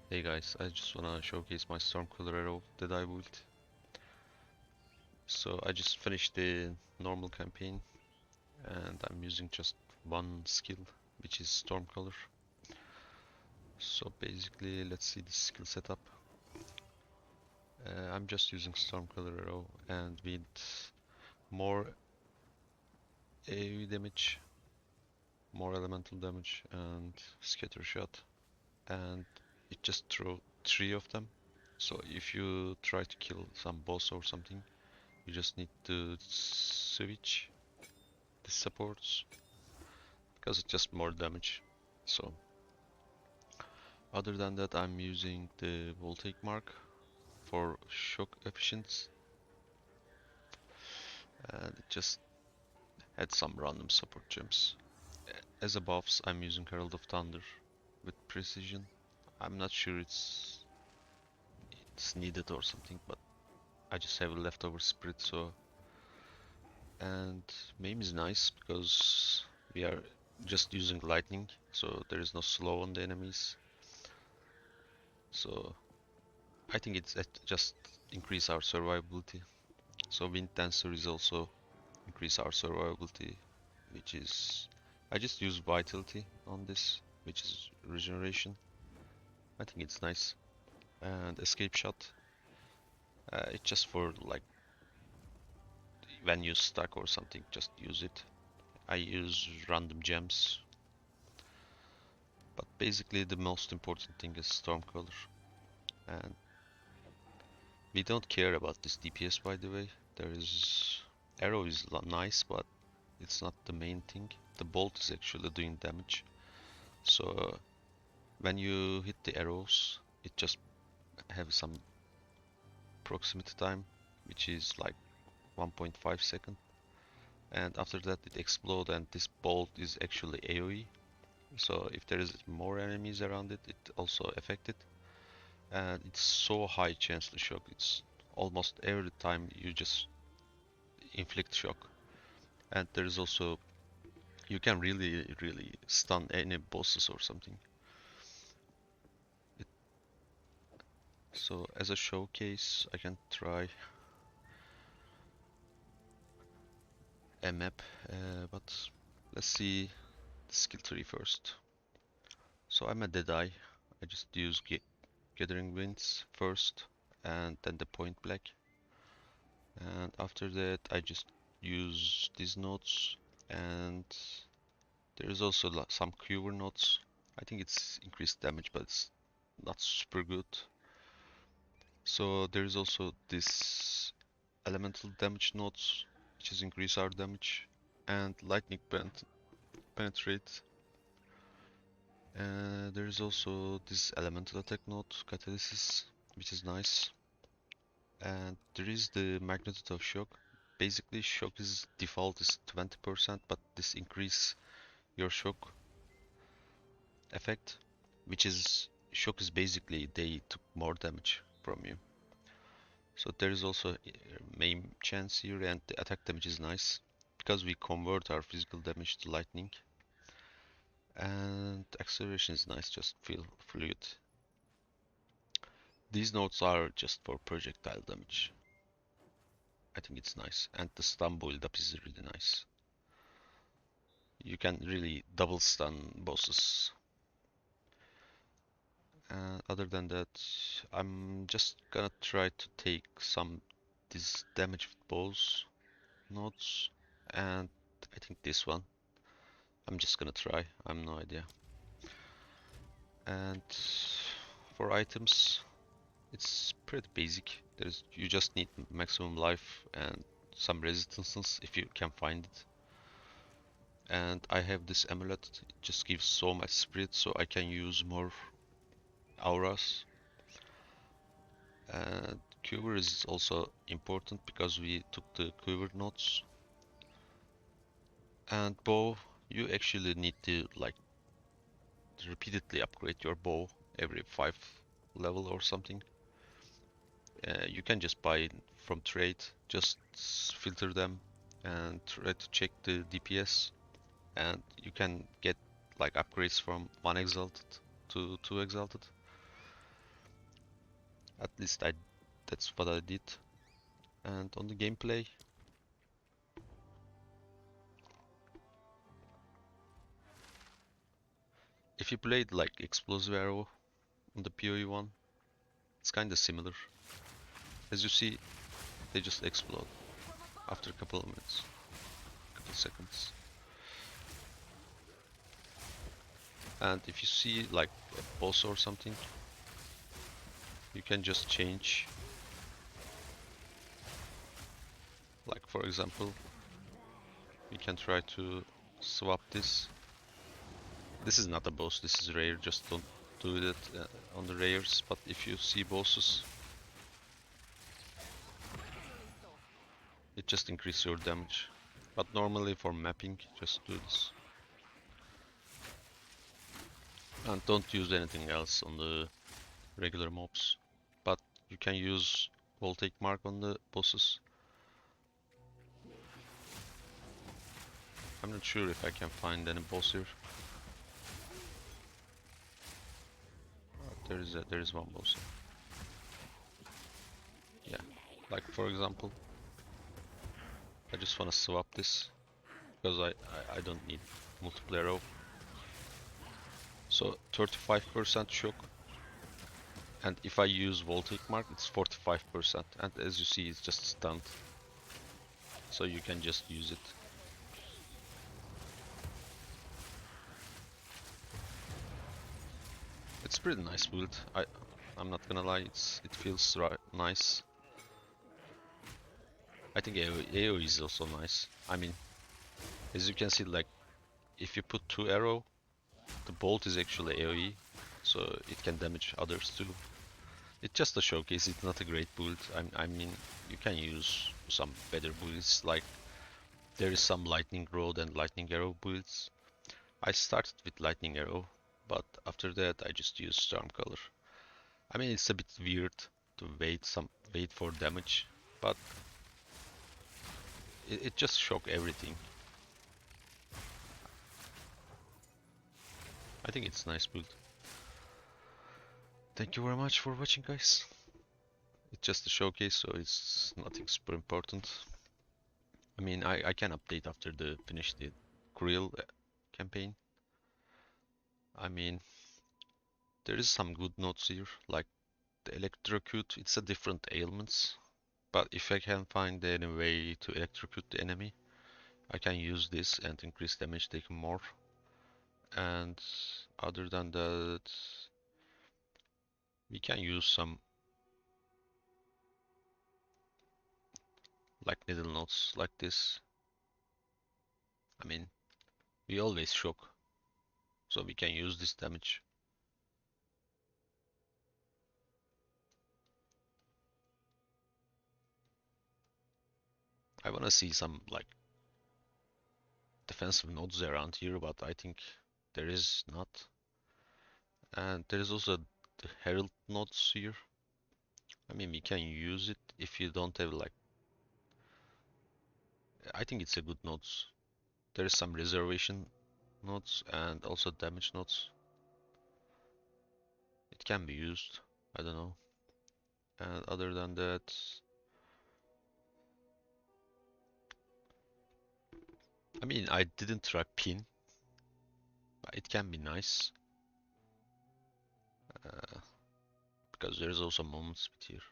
Hey guys, I just wanna showcase my Stormcaller arrow Deadeye build. So I just finished the normal campaign and I'm using just one skill, which is Stormcaller. So basically, let's see the skill setup. I'm just using Stormcaller arrow and with more AoE damage, more elemental damage and scatter shot, and it just throw three of them. So if you try to kill some boss or something, you just need to switch the supports because it's just more damage. So other than that, I'm using the voltaic mark for shock efficiency, and it just had some random support gems. As a buffs, I'm using Herald of Thunder with precision. I'm not sure it's needed or something, but I just have a leftover spirit. So, and Mame is nice because we are just using lightning, so there is no slow on the enemies. So I think it just increase our survivability. So Wind Dancer is also increase our survivability, which is I just use Vitality on this, which is regeneration. I think it's nice. And Escape Shot, it's just for like when you stuck or something, just use it. I use random gems, but basically the most important thing is Stormcaller. And we don't care about this DPS, by the way. There is Arrow is nice, but it's not the main thing. The bolt is actually doing damage. So when you hit the arrows, it just have some proximity time, which is like 1.5 second. And after that it explode, and this bolt is actually AoE. So if there is more enemies around it, it also affect it. And it's so high chance to shock. It's almost every time you just inflict shock. And there is also you can really stun any bosses or something. It, so as a showcase, I can try a map, but let's see the skill tree first. So I'm a Deadeye. I just use Gathering Winds first, and then the Point Black. And after that, I just use these notes, and there is also some Quiver notes. I think it's increased damage, but it's not super good. So there is also this elemental damage notes, which is increase our damage, and lightning penetrate. There is also this elemental attack note, catalysis, which is nice. And there is the magnitude of shock. Basically, shock is default is 20%, but this increase your shock effect, which is shock is basically they took more damage from you. So there is also main chance here, and the attack damage is nice because we convert our physical damage to lightning. And acceleration is nice, just feel fluid. These notes are just for projectile damage. I think it's nice, and the stun build up is really nice. You can really double stun bosses. Other than that, I'm just gonna try to take some this damage with bows notes, and I think this one. I'm just gonna try. I'm no idea. And for items, it's pretty basic. You just need maximum life and some resistances if you can find it. And I have this amulet. It just gives so much spirit, so I can use more auras. And quiver is also important because we took the quiver notes. And bow, you actually need to like repeatedly upgrade your bow every 5 level or something. You can just buy from trade, just filter them and try to check the DPS, and you can get like upgrades from 1 exalted to 2 exalted. At least that's what I did. And on the gameplay, if you played like Explosive Arrow on the PoE one, it's kinda similar. As you see, they just explode after a couple of minutes, couple of seconds. And if you see like a boss or something, you can just change. Like for example, we can try to swap this. This is not a boss, this is rare, just don't do it on the rares. But if you see bosses, it just increases your damage. But normally for mapping, just do this. And don't use anything else on the regular mobs. But you can use Voltaic Mark on the bosses. I'm not sure if I can find any boss here. There is one boss here. Yeah, like for example, I just wanna swap this because I don't need multiple arrow. So 35% shock, and if I use Voltaic Mark, it's 45%, and as you see, it's just stunned. So you can just use it. It's pretty nice build. I'm not gonna lie, it feels nice. I think AoE is also nice. I mean, as you can see, like if you put 2 arrow, the bolt is actually AoE, so it can damage others too. It's just a showcase, it's not a great build. I mean, you can use some better builds, like there is some lightning rod and lightning arrow builds. I started with lightning arrow, but after that I just used Stormcaller. I mean, it's a bit weird to wait for damage, but it just shock everything. I think it's nice build. Thank you very much for watching, guys. It's just a showcase, so it's nothing super important. I mean, I can update after the finish the Krill campaign. I mean, there is some good notes here, like the electrocute. It's a different ailments, but if I can find any way to electrocute the enemy, I can use this and increase damage taken more. And other than that, we can use some like needle notes like this. I mean, we always shock, so we can use this damage. I wanna see some like defensive nodes around here, but I think there is not. And there is also the herald nodes here. I mean, we can use it if you don't have like. I think it's a good nodes. There is some reservation nodes and also damage nodes. It can be used. I don't know. And other than that, I mean, I didn't try pin, but it can be nice because there's also moments with here.